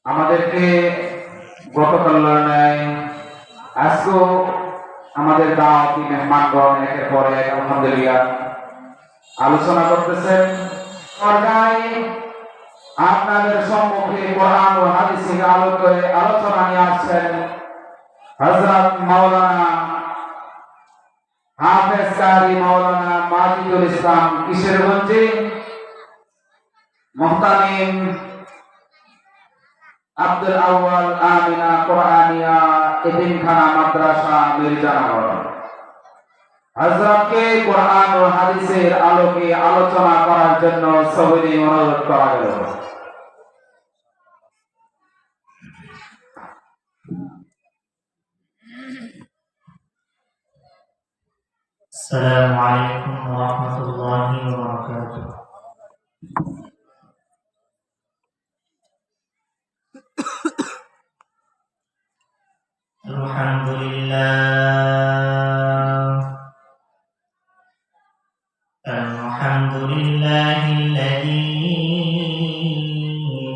আমাদেরকে গতকাল নয় আজকেও আমাদের দাওয়াতি মেহমানগণ একের পর এক আলহামদুলিল্লাহ আলোচনা করতেছেন। আপনাদের সম্মুখে কোরআন ও হাদিসের আলোকে আলোচনা নিয়ে আসছেন হযরত মাওলানা হাফেজ কারি মাওলানা মাজিদুল ইসলাম কিশোরগঞ্জী, মুহতামিম আব্দুল আউয়াল আমিনা কোরআনিয়া এতিমখানা মাদ্রাসা মির্জানগর। হযরতকে কোরআন ও হাদিসের আলোকে আলোচনা করার জন্য সবিনয় অনুরোধ করা গেল। السلام عليكم ورحمة الله وبركاته. الحمد لله الذي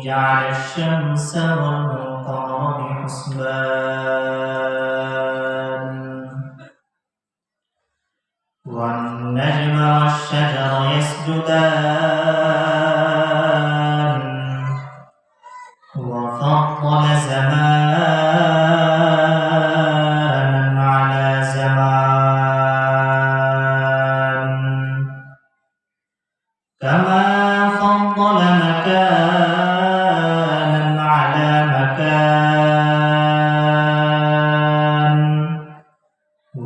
جعل الشمس والقمر بحسبان والنجم والشجر يسجدان وفضل زمانا على زمان كما فضل مكانا على مكان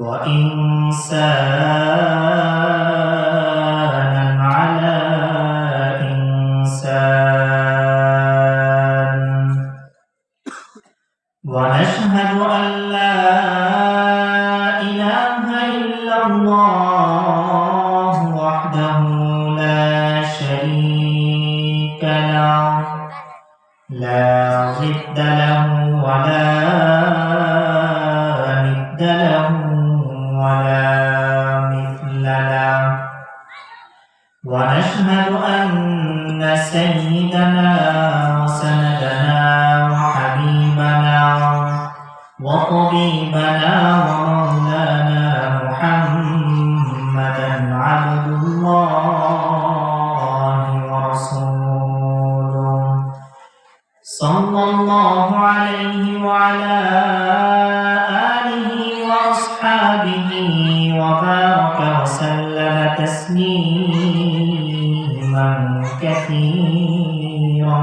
وإنسانا على إنسان ونشهد أن لا إله إلا الله وحده لا شريك له لا ضد له ولا ند له ولا مثل له ونشهد أن سيدنا وسندنا وحبيبنا وطبيبنا ومولانا محمدا عبد الله ورسوله صلى الله عليه وعلى آله وأصحابه وبارك وسلم تسليما كثيرا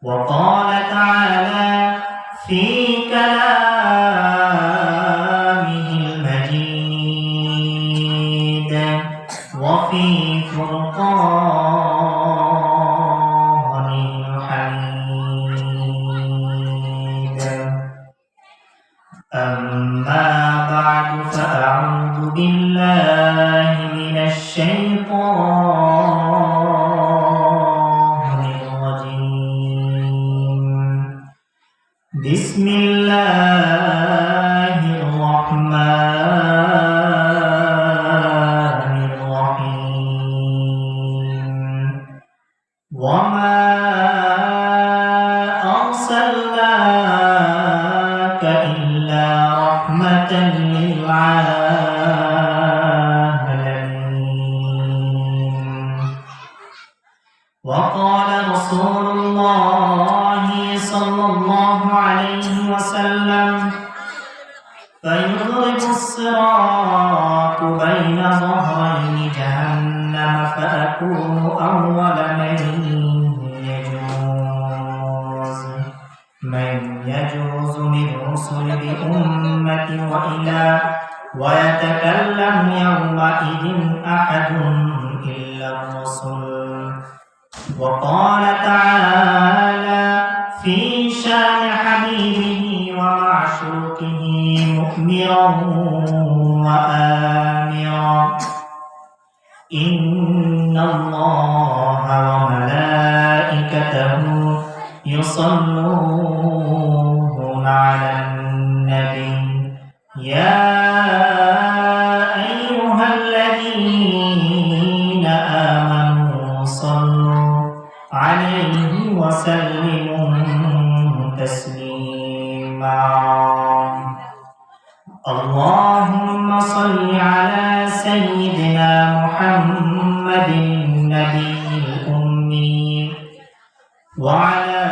وقال تعالى في كلامه المجيد وفي فرقانه الحميد. أما بعد فأعوذ بالله من الشيطان الرجيم. بسم الله الرحمن الرحيم. وما أرسلناك إلا رحمة للعالمين. وقال رسول الله صلى الله عليه وسلم فيضرب الصراط بين ظهري جهنم فأكون أول من يجوز من رسل بأمتي ويتكلم يومئذ أحد إلا الرسل. وقال تعالى في شان حبيبه ومعشوقه مؤمرا وآمرا إن الله وملائكته يصلون على النبي يا أيها الذين آمنوا صلوا وسلموا تسليما اللهم صل على سيدنا محمد النبي الأمي وعلى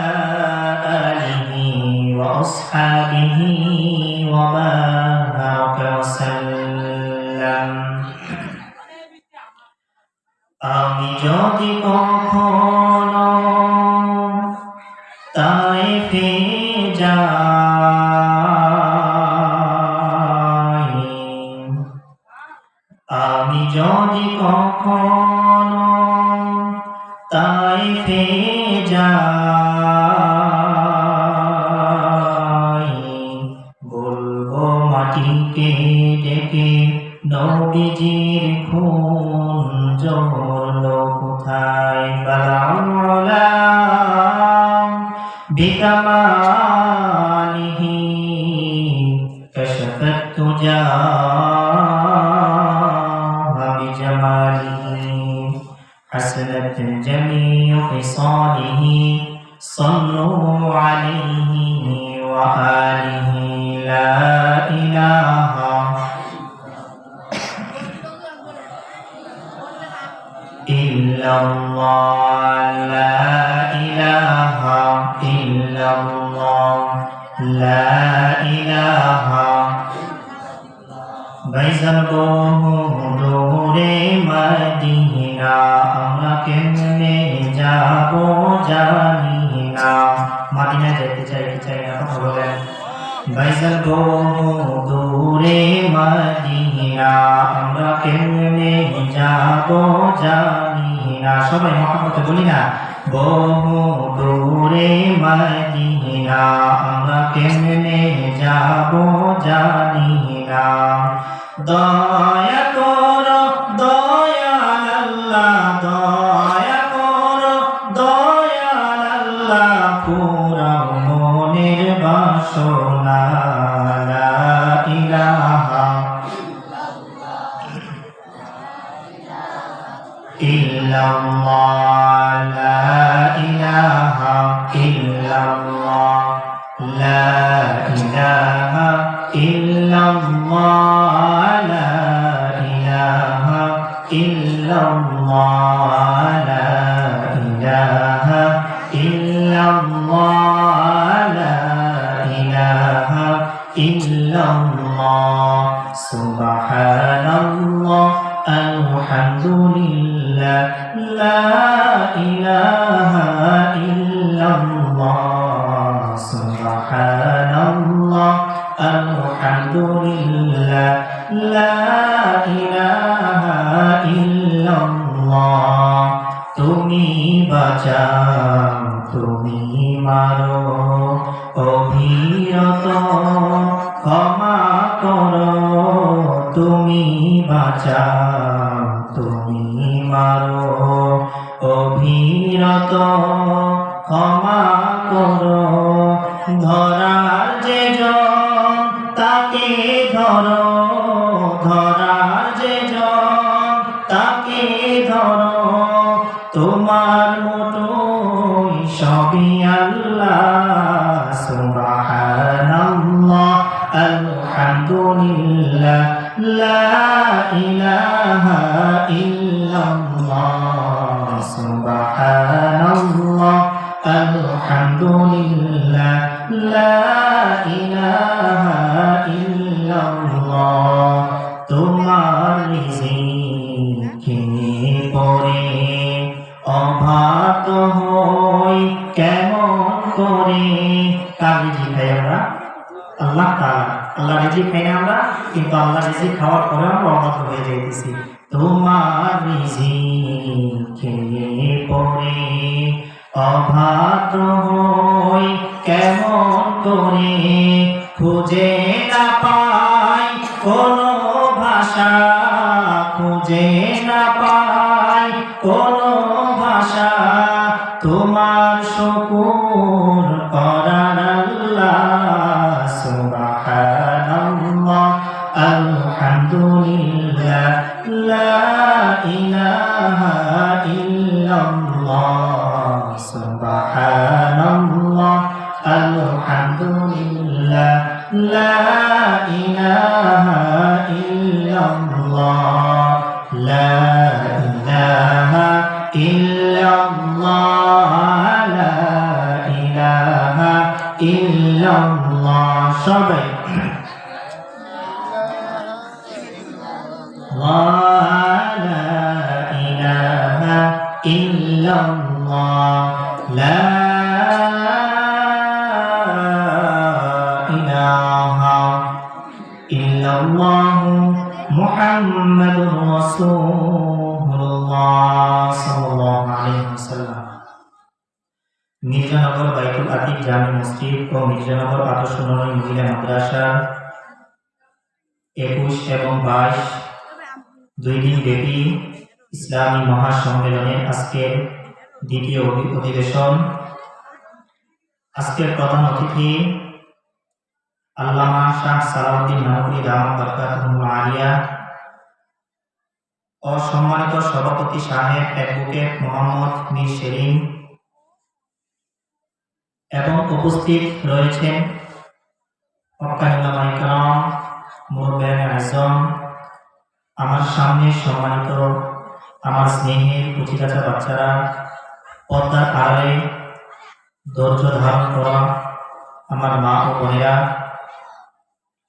آله وأصحابه وبارك وسلم আমি যদি কখনো তায়েফে যাই আমি যদি কখনো তায়েফে যাই বলবো মাটিকে ডেকে নবীজির খুন ঝরলো কোথায় বালাউলা বিকামালিহি কাশফাত তুজা বিজামালিহি حسنت جميع خصاله صلوا عليه وآله لا إله إلا الله لا إله إلا الله لا إله বাইজাল বহু দূরে মদিনা আমরা কেমনে যাব জানি না মদিনা যেতে চাই না বলেন বাইজাল বহু দূরে মদিনা আমরা কেমনে যাব জানি না সবাই মহব্বতে বলি না বহু দূরে মদিনা আমরা কেমনে যাব জানি না দয়া করো দয়াল আল্লাহ দয়া করো দয়াল আল্লাহ পুরাও মনের বাসনা লা ইলাহা ইল্লাল্লাহ লা ইলাহা ইল্লাল্লাহ লা ইলাহা ইল্লাল্লাহ লা ইলাহা ইল্লাল্লাহ লা ইলাহা ইল্লাল্লাহ লা ইলাহা ইল্লাল্লাহ সুবহানাল্লাহ আলহামদুলিল্লাহ লা ইলাহা ইল্লাল্লাহ সুবহানাল্লাহ আলহামদুলিল্লাহ লা ইলাহা ইল্লাল্লাহ তুমি বাঁচাও তুমি মারো অভিরত ক্ষমা করো তুমি বাঁচাও তুমি মারো অভিরত ক্ষমা করো ধরার যে জন তাকে ধরো ধরার যে জন তাকে ধরো তোমার মতোই সবই আল্লাহ সুবহানাল্লাহ আলহামদুলিল্লাহ লা ইলাহা ইল্লাল্লাহ সুবহানাল্লাহ আলহামদুলিল্লাহ লা ইলাহা ইল্লাল্লাহ তোমার রিজিকে পড়ে অভাত হই কেমন করে কার রিজিক খাই আমরা আল্লাহ তাআলা আল্লাহ রিজিক খাই না আমরা কিন্তু আল্লাহ রিজিক খাওয়ার পরে আমরা অভাত হয়ে যাইতেছি তোমার রিজিকে পড়ে অভাত হই কেমন করে খুঁজে না পাই কোনো ভাষা খুঁজে না পাই কোনো ভাষা তোমার শুকর করার আল্লাহ সুবহানাল্লাহ আলহামদুলিল্লাহ লা ইলাহা ইল্লাল্লাহ সুবহানাল্লাহ আলহামদুলিল্লাহ লা ইলাহা ইল্লাল্লাহ লা ইলাহা ইল্লাল্লাহ লা ইলাহা ইল্লাল্লাহ সবাই লা ইলাহা ইল্লাল্লাহ লা ইলাহা ইল্লাল্লাহ মুহাম্মাদুর রাসূলুল্লাহ সাল্লাল্লাহু আলাইহি ওয়াসাল্লাম। মির্জানগর বাইতুল আতিক জামে মসজিদ ও মির্জানগর আদর্শ নূরানী মহিলা মাদ্রাসার 21 এবং 22 দুই দিন ব্যাপী ইসলামী মহাসম্মেলনের আজকের দ্বিতীয় অধিবেশন। আজকের প্রধান অতিথি আল্লামা শাহ সালাউদ্দিন নানুরি দামাত বরকাতুহুল আলিয়া ও সম্মানিত সভাপতি সাহেব অ্যাডভোকেট মোহাম্মদ মীর সেলিম এবং উপস্থিত রয়েছেন ওলামায়ে কেরাম, মুরব্বিয়ানে আযম, আমার সামনে সম্মানিত আমার স্নেহের কুচিকাচা বাচ্চারা, পর্দার আড়ালে ধৈর্য ধারণ করা আমার মা ও বোনেরা,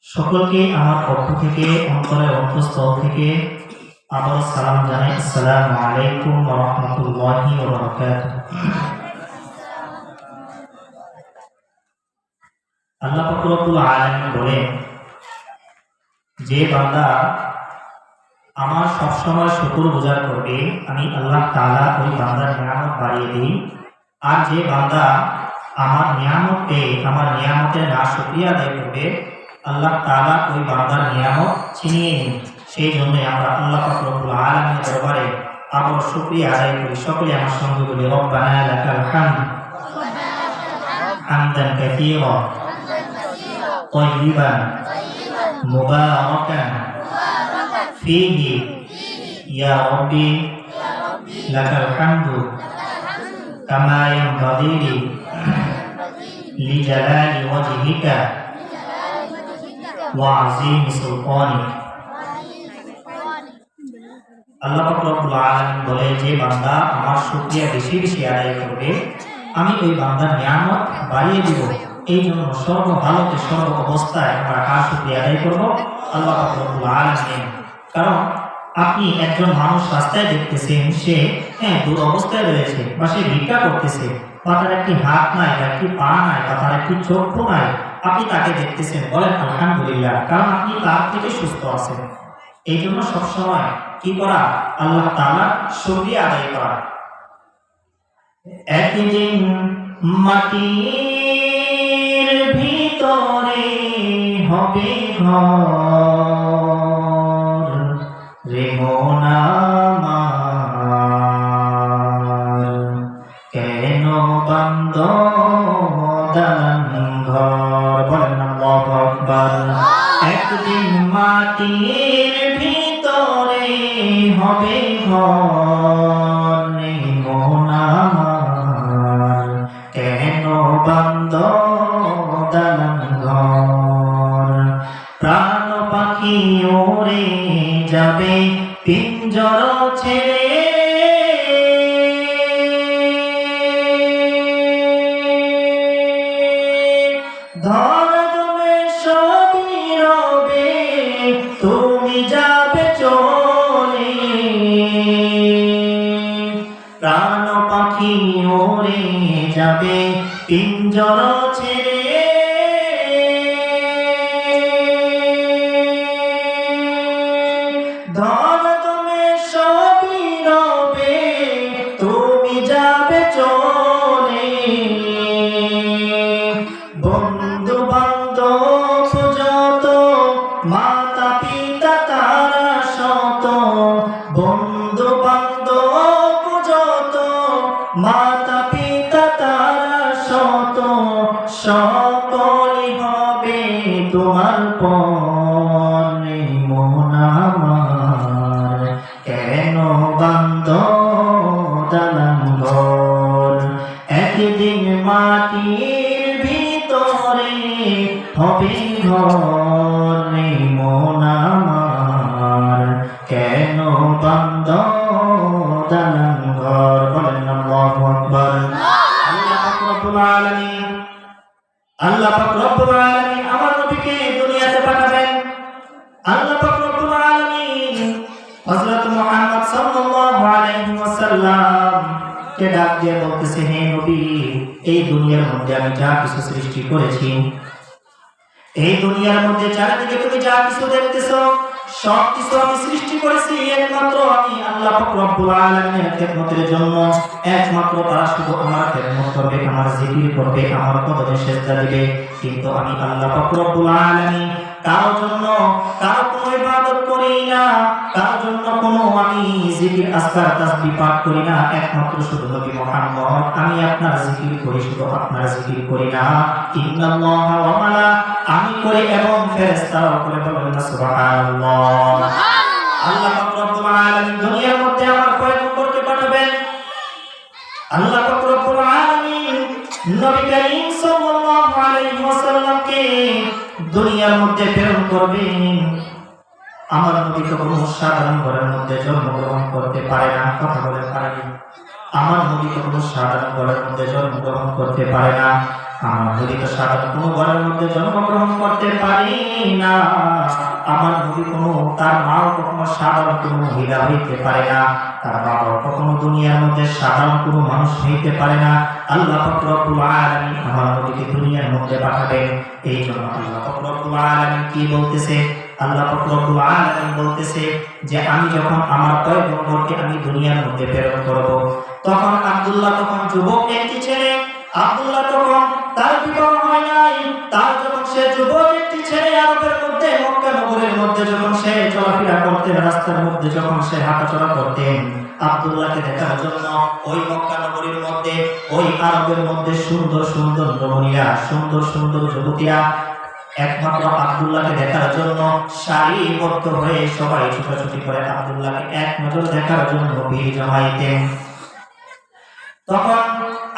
সকলকে আমার পক্ষ থেকে অন্তরের অন্তঃস্থল থেকে আবার সালাম জানাই। আসসালামু আলাইকুম ওয়া রাহমাতুল্লাহি ওয়া বারাকাতুহু। আল্লাহ পাক রব্বুল আলামিন বলেন, যে বান্দা আমার সবসময় শুকর গুজার করবে আমি আল্লাহ তাআলা ওই বান্দার নিয়ামত বাড়িয়ে দিই, আর যে বান্দা আমার নিয়ামত পেয়ে আমার নিয়ামতের না শুকরিয়া আদায় করবে আল্লাহ তাআলা ওই বান্দার নিয়ামত ছিনিয়ে নিন। সেই জন্যই আমরা আল্লাহ পাক রব্বুল আলামিনের দরবারে আবার শুকরিয়া আদায় করি। সকলে আমার সঙ্গে বলি, রব্বানা লাকাল হামদ হামদান কাসীরা তাইয়িবান মুবারাকান ফীহি ইয়া রাব্বি লাকাল হামদু কামা ইয়ানবাগি লিজালালি ওয়াজহিকা ওয়া আযীমি সুলতানিক। আল্লাহ পাক রব্বুল আলামিন বলে, যে বান্দা আমার শুকরিয়া বেশি বেশি আদায় করবে আমি ওই বান্দার নিয়ামত বাড়িয়ে দিব। এই জন্য সর্বহালতে সর্ব অবস্থায় আমরা কার শুকরিয়া আদায় করবো? আল্লাহ পাক রব্বুল আলামিন। কারণ আপনি একজন মানুষ রাস্তায় দেখতেছেন, সে দূর অবস্থায় রয়েছে বা সে ভিক্ষা করতেছে, বা তার একটি হাত নাই বা একটি পা নাই বা তার একটি চক্ষু নাই, আপনি তাকে দেখতেছেন, বলেন আলহামদুলিল্লাহ, কারণ আপনি তার থেকে সুস্থ আছেন। এই জন্য সবসময় কি করা? আল্লাহ তাআলা শুকরিয়া আদায় করা। একদিন মাটির ভিতরে হবে ঘর রে মন আমার, কেন বান্দ দালান ঘর? বলেন আল্লাহু আকবার। একদিন মাটির ভিতরে হবে ঘর রে মন আমার, কেন বান্দ দালান ঘর? প্রাণ পাখি ওরে যাবে পিঞ্জর ছেড়ে, ধরবে সবই রবে, তুমি যাবে চলে। প্রাণ পাখি ওরে যাবে পিঞ্জর ছেড়ে, ধরবে সবই রবে, তুমি যাবে চলে। বন্ধু বান্ধব যত, মাতা পিতা তারা শত, বন্ধু বান্ধব যত, মাতা পিতা তারা শত, সকলই হবে তোমার পরে মন আমার, কেন বান্দ দালান ঘর? একদিন মাটির ভিতরে হবে ঘরে মন আমার, কেন বন্ধ দালান ঘর? বলেন আল্লাহু আকবার। আল্লাহ পাক রব্বুল আলামিন, আল্লাহ পাক রব্বুল আলামিন আমার নবীকে দুনিয়াতে পাঠাবেন। আল্লাহ পাক রব্বুল আলামিন হযরত মুহাম্মদ সাল্লাল্লাহু আলাইহি ওয়াসাল্লাম কে ডাক দিয়ে বলতেছে, হে নবী, এই দুনিয়ার মধ্যে আমি যা কিছু সৃষ্টি করেছি, এই দুনিয়ার মধ্যে চারিদিকে তুমি যা কিছু দেখতেছো, সব কিছু আমি সৃষ্টি করেছি একমাত্র আমি আল্লাহ পাক রব্বুল আলামিনের খেদমতের জন্য। একমাত্র তারা শুধু আমার খেদমত করবে, আমার জিকির করবে, আমার কদমে সেজদা দিবে। কিন্তু আমি আল্লাহ পাক রব্বুল আলামিন কারোর জন্য কারো কোনো ইবাদত করি না, কারোর জন্য কোনো আমি জিকির আজকার তাসবিহ পাঠ করি না। একমাত্র শুধু নবী মুহাম্মদ, আমি আপনার জিকির করি, শুধু আপনার জিকির করি না। ইন্নাল্লাহা ওয়া মালা, আমি করি এবং ফেরেশতারাও করে। বলেন না সুবহানাল্লাহ। আল্লাহ পাক রব্বুল আলামিন দুনিয়ার মধ্যে আমার পয়গম্বরকে পাঠাবেন। আল্লাহ পাক রব্বুল আলামিন নবী করিম সাল্লাল্লাহু আলাইহি ওয়াসাল্লামকে দুনিয়ার মধ্যে প্রেরণ করবেন। আমার নবী তো কোনো সাধারণ ঘরের মধ্যে জন্মগ্রহণ করতে পারে না। কথা বলে পারেন? আমার নবী তো কোনো সাধারণ ঘরের মধ্যে জন্মগ্রহণ করতে পারে না। আমার নবী তো সাধারণ কোনো ঘরের মধ্যে জন্মগ্রহণ করতে পারে না। আমার নবী কোনো, তার মাও কখনো সাধারণ কোনো মহিলা হইতে পারে না, তার বাবাও কখনো দুনিয়ার মধ্যে সাধারণ কোনো মানুষ হইতে পারে না। আল্লাহ পাক রব্বুল আলামিন আমার নবীকে দুনিয়ার মধ্যে পাঠাবেন। এই জন্য আল্লাহ পাক রব্বুল আলামিন কি বলতেছে? আল্লাহ পাক রব্বুল আলামিন বলতেছে যে আমি যখন আমার পয়গম্বরকে আমি দুনিয়ার মধ্যে প্রেরণ করব, তখন আব্দুল্লাহ তখন যুবক একটি ছেলে। আব্দুল্লাহ তখন তার বিবাহ হয় নাই। তার যখন সে যুবক একটি ছেলে, আরবের মধ্যে মক্কা নগরের মধ্যে যখন সে চলাফেরা করতেন, রাস্তার মধ্যে যখন সে হাঁটাচলা করতেন, আব্দুল্লাহকে দেখার জন্য ওই মক্কা নগরীর মধ্যে, ওই আরবের মধ্যে সুন্দর সুন্দর রমণীরা, সুন্দর সুন্দর যুবতীরা একমাত্র আব্দুল্লাহকে দেখার জন্য সারিবদ্ধ হয়ে সবাই ছুটাছুটি করে আব্দুল্লাহকে এক নজর দেখার জন্য ভিড় জমাইতেন। তখন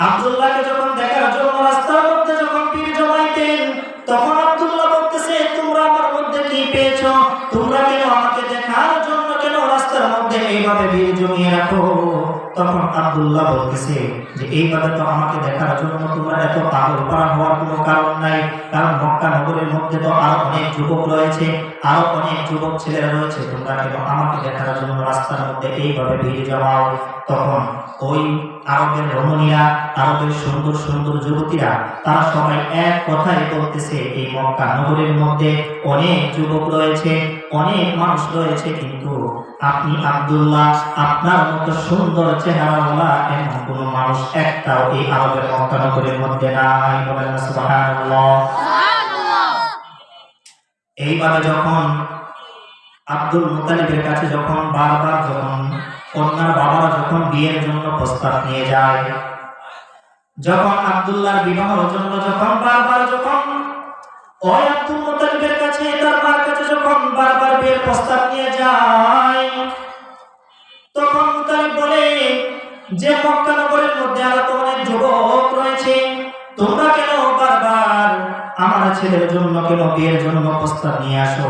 আব্দুল্লাহকে যখন দেখার জন্য রাস্তার মধ্যে যখন ভিড় জমাইতেন, তখন আব্দুল্লাহ বলতেছে, তোমরা আমার মধ্যে কি পেয়েছো? তোমরা কেন আমাকে দেখার জন্য কেন রাস্তার মধ্যে এইভাবে ভিড় জমিয়ে রাখো? তখন আব্দুল্লাহ বলতেছে যে এইভাবে তো আমাকে দেখার জন্য তোমরা এত পাগল পারা হওয়ার কোনো কারণ নাই। কারণ মক্কা নগরের মধ্যে তো আরো অনেক যুবক রয়েছে, আরো অনেক যুবক ছেলেরা রয়েছে। তোমরা কেন আমাকে দেখার জন্য রাস্তার মধ্যে এইভাবে ভিড় জমাও? তখন ওই আরবের রমণীরা, আরবের সুন্দর সুন্দর যুবতীরা, তারা সবাই এক কথাই বলতেছে, এই মক্কা নগরের মধ্যে অনেক যুবক রয়েছে, অনেক মানুষ রয়েছে, কিন্তু আপনি আব্দুল্লাহ, আপনার মতো সুন্দর চেহারাওয়ালা এমন কোন মানুষ একটাও এই আরবের মক্কা নগরের মধ্যে নাই। বলেন না সুবহানাল্লাহ। এইভাবে যখন আব্দুল মুতালিবের কাছে যখন বারবার যখন কন্যার বাবারা যখন বিয়ের জন্য প্রস্তাব নিয়ে যায়, যখন আব্দুল্লাহর বিবাহের জন্য যখন বারবার যখন ওই আব্দুল মুতালিবের কাছে, তার মার কাছে যখন বারবার বিয়ের প্রস্তাব নিয়ে যায়, তখন মুতালিব বলে যে মক্কা নগরের মধ্যে আরো তো অনেক যুবক রয়েছে, তোমরা কেন বারবার আমার ছেলের জন্য কেন বিয়ের জন্য প্রস্তাব নিয়ে আসো?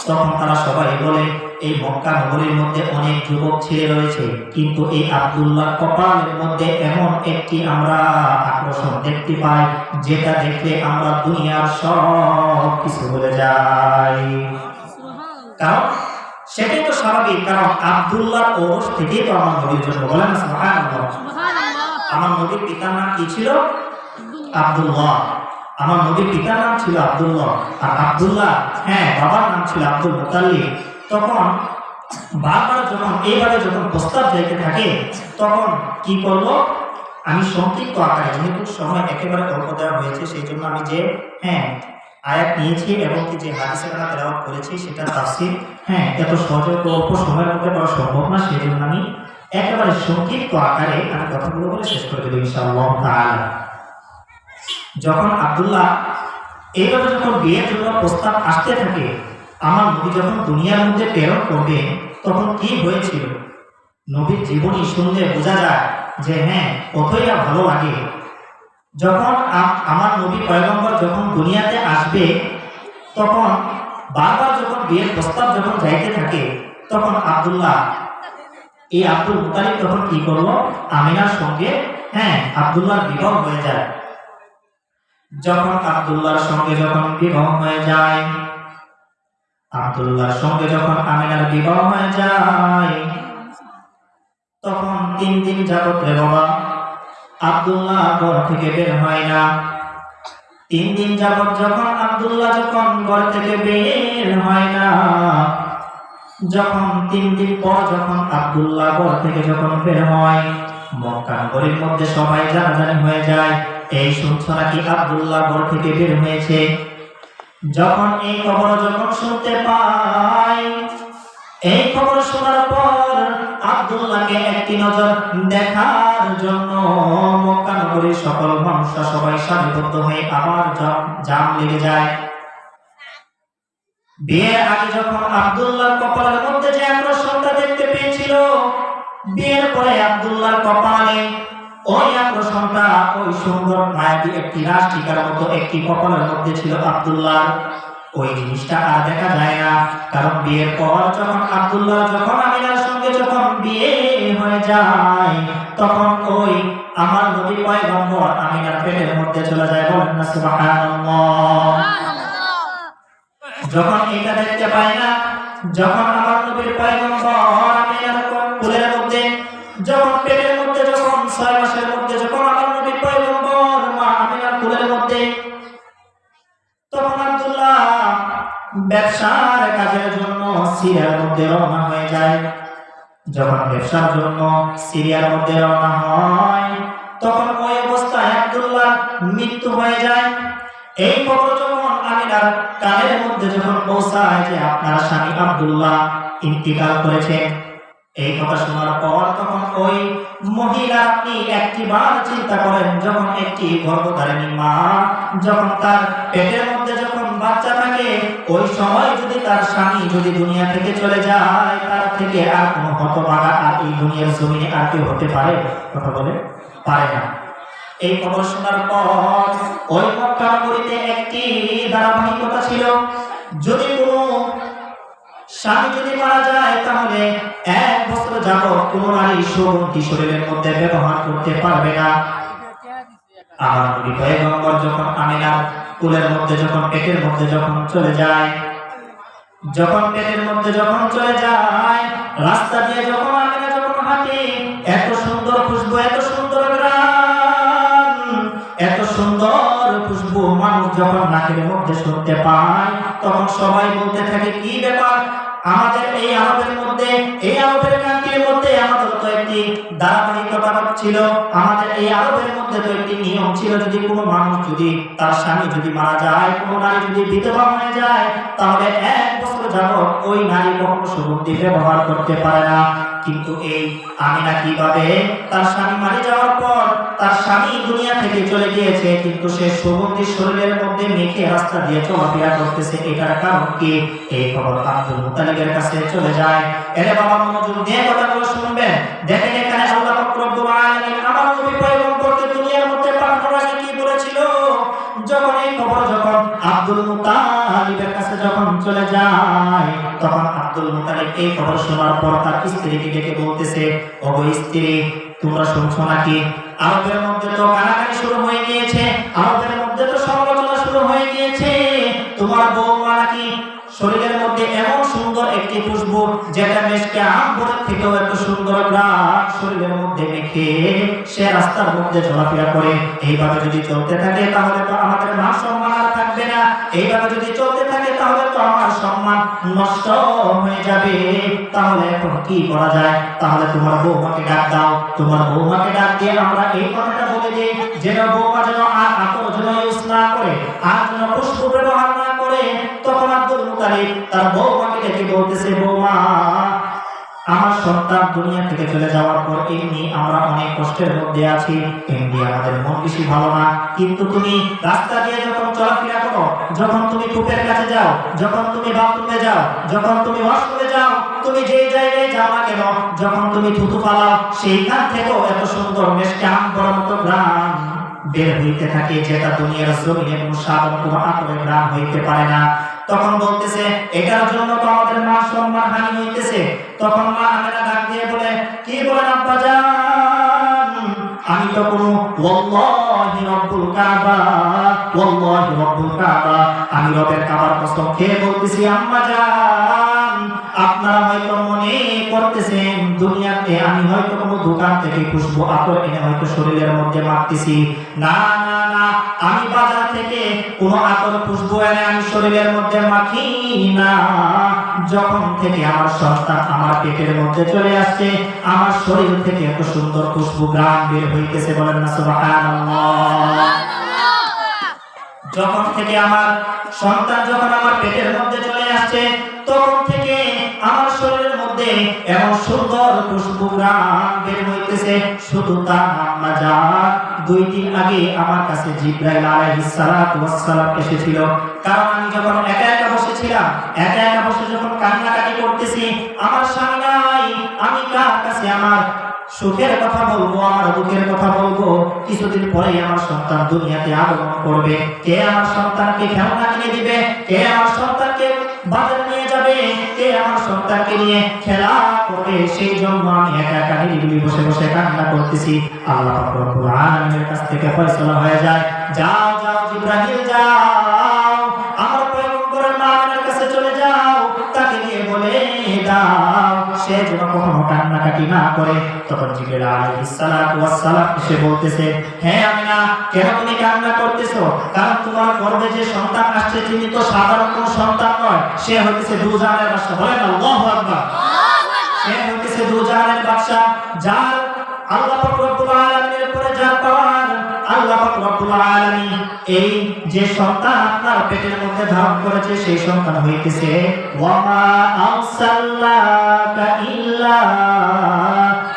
তখন তারা সবাই বলে, এই মক্কা নগরীর মধ্যে অনেক যুবক ছেলে রয়েছে, কিন্তু এই আব্দুল্লাহ কপালের মধ্যে এমন একটি আমরা আকর্ষণ দেখতে পাই, যেটা দেখলে আমরা দুনিয়ার সব কিছু ভুলে যাই। কারণ সেটাই তো স্বাভাবিক, কারণ আব্দুল্লাহ ওরস থেকেই তো আমার নবীর জন্য। বলেন না সুবহানাল্লাহ। আমার নবীর পিতার নাম কি ছিল? আব্দুল্লাহ। আমার নবীর পিতার নাম ছিল আব্দুল্লাহ, আর আব্দুল্লাহ বাবার নাম ছিল আব্দুল মুতাল্লিব। তখন বারবার যখন এইভাবে যখন প্রস্তাব যাইতে থাকে, তখন কি করলো? আমি সংক্ষিপ্ত আকারে, যেহেতু সময় একেবারে অল্প দেওয়া হয়েছে, সেই জন্য আমি যে আয়াত নিয়েছি এবং কি যে হাদিসের আমরা তেলাওয়াত করেছি সেটা তাফসীর এত সহজে অল্প সময়ের মধ্যে করা সম্ভব না, সেই জন্য আমি একেবারে সংক্ষিপ্ত আকারে আমি কথাগুলো বলে শেষ করে দেবো ইনশাআল্লাহ তাআলা। যখন আব্দুল্লাহ এইভাবে যখন বিয়ের জন্য প্রস্তাব আসতে থাকে, আমার নবী যখন দুনিয়ার মধ্যে প্রেরণ করবে, তখন কি হয়েছিল? নবীর জীবনী শুনলে বোঝা যায় যে কতই ভালো লাগে। যখন আমার নবী পয়গম্বর যখন দুনিয়াতে আসবে, তখন বারবার যখন বিয়ের প্রস্তাব যখন যাইতে থাকে, তখন আব্দুল্লাহ এই আব্দুল মুতালিব তখন কি করলো, আমিনার সঙ্গে আব্দুল্লাহর বিবাহ হয়ে যায়। যখন আব্দুল্লাহর সঙ্গে যখন বিবাহ হয়ে যায়, আব্দুল্লাহর সঙ্গে যখন আমিনার বিবাহ হয়ে যায়, তখন 3 দিন যাবত রে বাবা আব্দুল্লাহ ঘর থেকে বের হয় না। 3 দিন যাবত যখন আব্দুল্লাহ যখন ঘর থেকে বের হয় না, যখন 3 দিন পর যখন আব্দুল্লাহ ঘর থেকে যখন বের হয়, মক্কা নগরীর মধ্যে সবাই জানাজানি হয়ে যায়, এই শুনছো নাকি আব্দুল্লাহ ঘর থেকে বের হয়েছে। যখন এই খবর যখন শুনতে পায়, এই খবর শোনার পর আব্দুল্লাহকে একটি নজর দেখার জন্য মক্কা নগরীর সকল মানুষরা সবাই সারিবদ্ধ হয়ে আবার জাম লেগে যায়। বিয়ের আগে যখন আব্দুল্লাহর কপালের মধ্যে যে আকর্ষণটা দেখতে পেয়েছিল, বিয়ের পরে আব্দুল্লাহর কপালে ওই আকর্ষণটা, ওই সুন্দর মায়াবী একটি রাষ্ট্রিকার মতো একটি কপালের মধ্যে ছিল আব্দুল্লাহ। ওই জিনিসটা আর দেখা যায় না, কারণ বিয়ের পর যখন আব্দুল্লাহ যখন আমিনার সঙ্গে যখন বিয়ে হয়ে যায়, তখন ওই আমার নবী পয়গম্বর আমিনার পেটের মধ্যে চলে যায়। বলেন না সুবহানাল্লাহ। যখন এটা দেখতে পায় না, যখন আমার নবীর পয়গম্বর আমিনার কোলের মধ্যে যখন পেটের মধ্যে যখন 6 মাসের মধ্যে যখন আমার নবীর পয়গম্বর মা আমিনার কোলের মধ্যে, তখন আব্দুল্লাহ ব্যবসার কাজের জন্য সিরিয়ার মধ্যে রওনা হয়ে যায়। যখন ব্যবসার জন্য সিরিয়ার মধ্যে রওনা হয়, তখন ওই অবস্থায় আব্দুল্লাহ মৃত্যু হয়ে যায়। এই খবর যখন আমিনার কানের মধ্যে যখন পৌঁছায় যে আপনার স্বামী আব্দুল্লাহ ইন্তিকাল করেছেন, এই কথা শোনার পর তখন ওই মহিলা, আপনি একটিবার চিন্তা করেন, যখন একটি গর্ভধারিণী মা যখন তার পেটের মধ্যে যখন বাচ্চা থাকে, ওই সময় যদি তার স্বামী যদি দুনিয়া থেকে চলে যায়, তার থেকে আর কোনো হতভাগা আর এই দুনিয়ার জমিনে আর কেউ হতে পারে? কথা বলে পারে না। এই খবর শোনার পর ওই মক্কা নগরীতে একটি ধারাবাহিকতা ছিল, যদি কোনো স্বামী যদি মারা যায়, তাহলে 1 বছর যাবত কোনো নারী সুগন্ধি শরীরের মধ্যে ব্যবহার করতে পারবে না। আমার নবী পয়গম্বর যখন আমিনার কোলের মধ্যে যখন পেটের মধ্যে যখন চলে যায়, যখন পেটের মধ্যে যখন চলে যায়, রাস্তা দিয়ে যখন আমিনা যখন হাঁটে, এত সুন্দর খুশবু, এত সুন্দর গ্রাম, এত সুন্দর খুশবু মানুষ যখন নাকের মধ্যে শুনতে পায়, তখন সবাই বলতে থাকে, কি ব্যাপার আমাদের এই আরবের মধ্যে, এই আরবের কান্ট্রির মধ্যে আমাদের তো একটি ধারাবাহিকতা ছিল, আমাদের এই আরবের মধ্যে তো একটি নিয়ম ছিল, যদি কোনো মানুষ যদি তার স্বামী যদি মারা যায়, কোনো নারী যদি বিধবা হয়ে যায়, তাহলে 1 বছর যাবত ওই নারী কখনো সুগন্ধি ব্যবহার করতে পারে না। কিন্তু এই আমিনা কিভাবে তার স্বামী মারা যাওয়ার পর, তার স্বামী দুনিয়া থেকে চলে গিয়েছে, কিন্তু সে সুগন্ধি শরীরের মধ্যে মেখে রাস্তা দিয়ে চলাফেরা করতেছে, এটার কারণ কি? এই খবর আব্দুল মুতালিবের কাছে চলে যায়। এরে বাবা, মনোযোগ দিয়ে কথাগুলো শুনবেন। দেখেন এখানে আল্লাহ পাক রব্বুল আলামিন আমার নবী পয়গম্বরকে দুনিয়ার মধ্যে পাঠানোর আগে কি বলেছিল? যখন এই খবর যখন আব্দুল মুতালিবের কাছে যখন চলে যায়, তখন আব্দুল মুতালিব এই খবর শোনার পর তার স্ত্রীকে ডেকে বলতেছে, ওগো স্ত্রী, তোমরা শুনছো নাকি আরবের মধ্যে তো কানাকানি শুরু হয়ে গিয়েছে, আরবের মধ্যে তো সমালোচনা শুরু হয়ে গিয়েছে, তোমার বউমা নাকি শরীরের মধ্যে এমন সুন্দর একটি খুশবু, যেটা মেশকে আম্বরের থেকেও এত সুন্দর গ্রাম শরীরের মধ্যে মেখে সে রাস্তার মধ্যে চলাফেরা করে। এইভাবে যদি চলতে থাকে তাহলে তো আমাদের মান সম্মান আর থাকবে না, এইভাবে যদি চলতে থাকে তাহলে তো আমার সম্মান নষ্ট হয়ে যাবে। তাহলে এখন কি করা যায়? তাহলে তোমার বৌমাকে ডাক দাও, তোমার বৌমাকে ডাক দিয়ে আমরা এই কথাটা বলে দিই, যেন বৌমা যেন আর আতর যেন ইউজ না করে, আর যেন খুশবু ব্যবহার না করে। তখন আব্দুল মুতালিব তার বৌমাকে ডেকে বলতেছে, বৌমা, আমার সন্তান দুনিয়া থেকে চলে যাওয়ার পর এমনি আমরা অনেক কষ্টের মধ্যে আছি, এমনি আমাদের মন বেশি ভালো না, কিন্তু তুমি রাস্তা দিয়ে যখন চলাফেরা করো, যখন তুমি কূপের কাছে যাও, যখন তুমি বাথরুমে যাও, যখন তুমি ওয়াশরুমে যাও, তুমি যেই জায়গায় যাও না কেন, যখন তুমি থুতু ফালাও, সেইখান থেকেও এত সুন্দর মেশকে আম্বরের মতো গ্রাম বের হইতে থাকে, যেটা দুনিয়ার জমিনে কোনো সাধন কোনো আতরের গ্রাম হইতে পারে না। তখন বলতেছে এটার জন্য তো আমাদের মান সম্মান হানি হইতেছে। তখন মা আমেনা ডাক দিয়ে বলে, কি বলেন আব্বাজান, আমি তো কোনো ওয়াল্লাহি রব্বুল কাবা, ওয়াল্লাহি রব্বুল কাবা, আমি রবের কাবার কসম খেয়ে বলতেছি আম্মাজান, আপনারা হয়তো মনে করতেছেন দুনিয়াতে আমি হয়তো কোনো দোকান থেকে খুশবু আতর এনে হয়তো শরীরের মধ্যে মাখতেছি। না না না, আমি বাজার থেকে কোনো আতর খুশবু এনে আমি শরীরের মধ্যে মাখি না। যখন থেকে আমার সন্তান আমার পেটের মধ্যে চলে আসছে, আমার শরীর থেকে এত সুন্দর খুশবু গ্রাম বের হইতেছে, বলেন না সুবহানাল্লাহ। যখন থেকে আমার সন্তান যখন আমার পেটের মধ্যে চলে আসছে, তখন থেকে আমার শরীরের মধ্যে এমন সুন্দর খুশবু গ্রাম বের হইতেছে। শুধু তা না যান, 2 দিন আগে আমার কাছে জিবরাইল আলাইহিস সালাতু ওয়াস সালাম এসেছিল। কারণ আমি যখন একা একা বসেছিলাম, একা একা বসে যখন কান্নাকাটি করতেছি, আমার স্বামী নাই, আমি কার কাছে আমার সুখের কথা বলবো, আমার দুঃখের কথা বলবো? কিছুদিন পরে আমার সন্তান দুনিয়াতে আগমন করবে। কে আমার সন্তানকে খেলনা কিনে দিবে? কে আমার সন্তানকে বাজারে নিয়ে যাবে? কে আমার সন্তানকে নিয়ে খেলা করবে? সেই জন্য আমি একা একা নিরিবিলি বসে বসে কান্না করতেছি। আল্লাহ পাক রব্বুল আলামিনের কাছ থেকে ফয়সালা হয়ে যায়, যাও যাও জিবরাইল যাও, আমার পয়গম্বরের মা আমেনার কাছে চলে যাও, তাকে নিয়ে বলে দাও সে যেন কখনো কান্নাকাটি না করে। তখন জিবরাইল আলাইহিস সালাতু ওয়াস সালাম এসে বলতেছে, হ্যাঁ আমিনা, কেন তুমি কান্না করতেছো? কারণ তোমার গর্ভে যে সন্তান আসছে তিনি তো সাধারণ কোনো সন্তান নয়, সে হচ্ছে দুজাহানের বাদশা। বলেন আল্লাহু আকবার। সে হচ্ছে দুজাহানের বাদশা, যার আল্লাহ পাক রব্বুল আলামিনের উপরে যার পাওয়ার, আল্লাহ পাক রব্বুল আলামিন এই যে সন্তান আপনার পেটের মধ্যে ধারণ করেছে সেই সন্তান হইতেছে ওয়া মা আরসালনাকা ইল্লা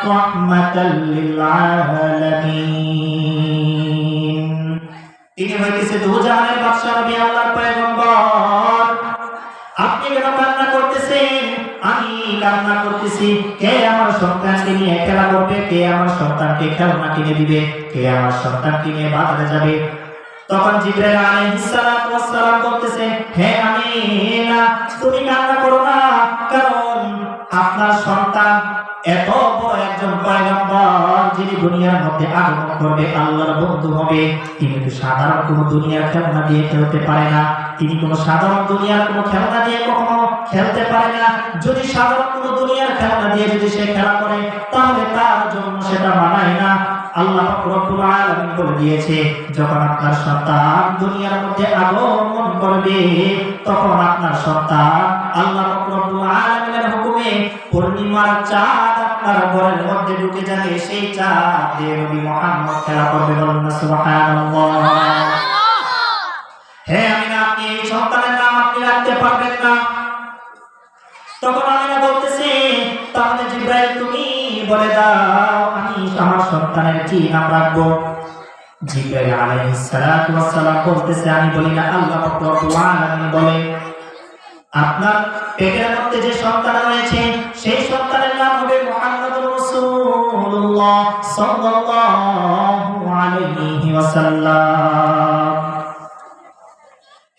রাহমাতাল লিল আলামিন। তিনি হইতেছে দুজাহানের বাদশা, নবী আল্লাহর পয়গম্বর। আপনি কেন কান্না করতেছেন? আমি কান্না করতেছি, কে আমার সন্তানকে নিয়ে খেলা করবে? কে আমার সন্তানকে খেলনা কিনে দিবে? কে আমার সন্তানকে নিয়ে বাজারে যাবে? তখন জিবরাইল আলাইহিস সালাতু ওয়াস সালাম বলতেছে, হে আমিনা, তুমি কান্না করো না, কারণ আপনার সন্তান এত বড় একজন পয়গম্বর, যিনি দুনিয়ার মধ্যে আগমন করবে, আল্লাহর বন্ধু হবে। তিনি তো সাধারণ কোনো দুনিয়ার খেলনা দিয়ে খেলতে পারে না, তিনি কোনো সাধারণ দুনিয়ার কোনো খেলনা দিয়ে কখনো খেলতে পারে না। যদি সাধারণ কোনো দুনিয়ার খেলনা দিয়ে যদি সে খেলা করে, তাহলে তার জন্য সেটা মানায় না। আল্লাহ পাক রব্বুল আলামিন বলে দিয়েছে, যখন আপনার সন্তান দুনিয়ার মধ্যে আগমন করবে, তখন আপনার সন্তান আল্লাহ পাক রব্বুল আলামিনের হুকুমে পূর্ণিমার চাঁদ আপনার ঘরের মধ্যে ঢুকে যাবে। সেই চাঁদ দিয়ে নবী মুহাম্মদ খেলা করবে। বলুন না সুবহানাল্লাহ। হে আমিনা, আপনি এই সন্তানের নাম আপনি রাখতে পারবেন না। তখন আমিনা বলতেছে, তাহলে জিবরাইল তুমি বলে দাও আমি আমার সন্তানের কি নাম রাখবো? জিবরাইল আলাইহিস সালাতু ওয়াস সালাম বলতেছে, আমি বলি না, আল্লাহ পাক রব্বুল আলামিন বলে, আপনার পেটের মধ্যে যে সন্তান রয়েছে সেই সন্তানের নাম হবে মুহাম্মদুর রাসূলুল্লাহ সাল্লাল্লাহু আলাইহি ওয়াসাল্লাম।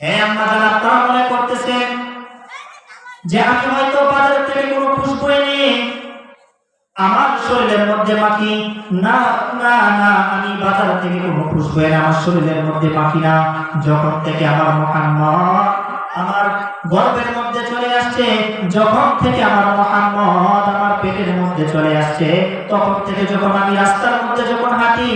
হে আম্মা জান, আপনারা মনে করতেছেন যে আমি হয়তো বাজার থেকে কোনো খুশবু এনে আমার শরীরের মধ্যে মাখি। না না না, আমি বাজার থেকে কোনো খুশবু এনে আমার শরীরের মধ্যে মাখি না। যখন থেকে আমার মুহাম্মদ আমার গর্ভের মধ্যে চলে আসছে, যখন থেকে আমার মুহাম্মদ আমার পেটের মধ্যে চলে আসছে, তখন থেকে যখন আমি রাস্তার মধ্যে যখন হাঁটি,